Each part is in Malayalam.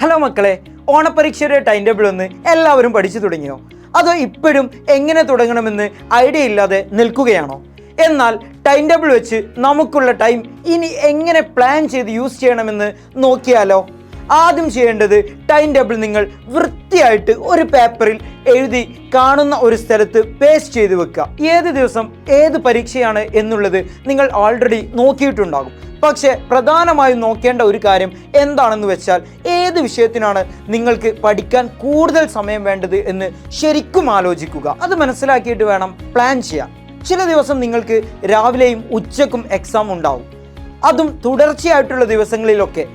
ഹലോ മക്കളെ, ഓണപരീക്ഷയുടെ ടൈം ടേബിൾ ഒന്ന് എല്ലാവരും പഠിച്ചു തുടങ്ങിയോ? അതോ ഇപ്പോഴും എങ്ങനെ തുടങ്ങണമെന്ന് ഐഡിയ ഇല്ലാതെ നിൽക്കുകയാണോ? എന്നാൽ ടൈം ടേബിൾ വെച്ച് നമുക്കുള്ള ടൈം ഇനി എങ്ങനെ പ്ലാൻ ചെയ്ത് യൂസ് ചെയ്യണമെന്ന് നോക്കിയാലോ? ആദ്യം ചെയ്യേണ്ടത് ടൈം ടേബിൾ നിങ്ങൾ വൃത്തിയായിട്ട് ഒരു പേപ്പറിൽ എഴുതി കാണുന്ന ഒരു സ്ഥലത്ത് പേസ്റ്റ് ചെയ്ത് വെക്കുക. ഏത് ദിവസം ഏത് പരീക്ഷയാണ് എന്നുള്ളത് നിങ്ങൾ ഓൾറെഡി നോക്കിയിട്ടുണ്ടാകും. പക്ഷേ പ്രധാനമായും നോക്കേണ്ട ഒരു കാര്യം എന്താണെന്ന് വെച്ചാൽ ഏത് വിഷയത്തിനാണ് നിങ്ങൾക്ക് പഠിക്കാൻ കൂടുതൽ സമയം വേണ്ടത് എന്ന് ശരിക്കും ആലോചിക്കുക. അത് മനസ്സിലാക്കിയിട്ട് വേണം പ്ലാൻ ചെയ്യാൻ. ചില ദിവസം നിങ്ങൾക്ക് രാവിലെയും ഉച്ചക്കും എക്സാം ഉണ്ടാവും, അതും തുടർച്ചയായിട്ടുള്ള ദിവസങ്ങളിലൊക്കെ.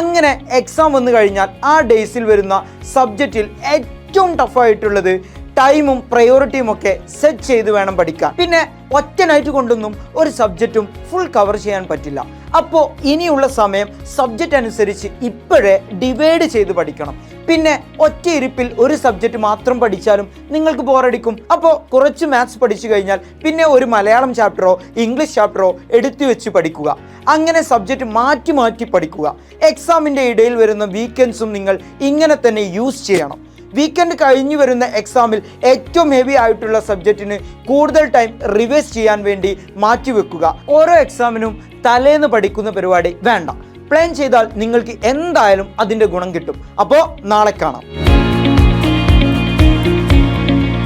അങ്ങനെ എക്സാം വന്നു കഴിഞ്ഞാൽ ആ ഡേയ്സിൽ വരുന്ന സബ്ജക്റ്റിൽ ഏറ്റവും ടഫായിട്ടുള്ളത് ടൈമും പ്രയോറിറ്റിയും ഒക്കെ സെറ്റ് ചെയ്ത് വേണം പഠിക്കാൻ. പിന്നെ ഒറ്റ നൈറ്റ് കൊണ്ടൊന്നും ഒരു സബ്ജക്റ്റും ഫുൾ കവർ ചെയ്യാൻ പറ്റില്ല. അപ്പോൾ ഇനിയുള്ള സമയം സബ്ജക്റ്റ് അനുസരിച്ച് ഇപ്പോഴേ ഡിവൈഡ് ചെയ്ത് പഠിക്കണം. പിന്നെ ഒറ്റ ഇരിപ്പിൽ ഒരു സബ്ജക്റ്റ് മാത്രം പഠിച്ചാലും നിങ്ങൾക്ക് ബോറടിക്കും. അപ്പോൾ കുറച്ച് മാത്സ് പഠിച്ചു കഴിഞ്ഞാൽ പിന്നെ ഒരു മലയാളം ചാപ്റ്ററോ ഇംഗ്ലീഷ് ചാപ്റ്ററോ എടുത്തു വെച്ച് പഠിക്കുക. അങ്ങനെ സബ്ജക്റ്റ് മാറ്റി മാറ്റി പഠിക്കുക. എക്സാമിൻ്റെ ഇടയിൽ വരുന്ന വീക്കെൻഡ്സും നിങ്ങൾ ഇങ്ങനെ തന്നെ യൂസ് ചെയ്യണം. വീക്കെൻഡ് കഴിഞ്ഞു വരുന്ന എക്സാമിൽ ഏറ്റവും ഹെവി ആയിട്ടുള്ള സബ്ജക്റ്റിന് കൂടുതൽ ടൈം റിവൈസ് ചെയ്യാൻ വേണ്ടി മാറ്റിവെക്കുക. ഓരോ എക്സാമിനും തലേന്ന് പഠിക്കുന്ന പരിപാടി വേണ്ട. പ്ലാൻ ചെയ്താൽ നിങ്ങൾക്ക് എന്തായാലും അതിൻ്റെ ഗുണം കിട്ടും. അപ്പോൾ നാളെ കാണാം.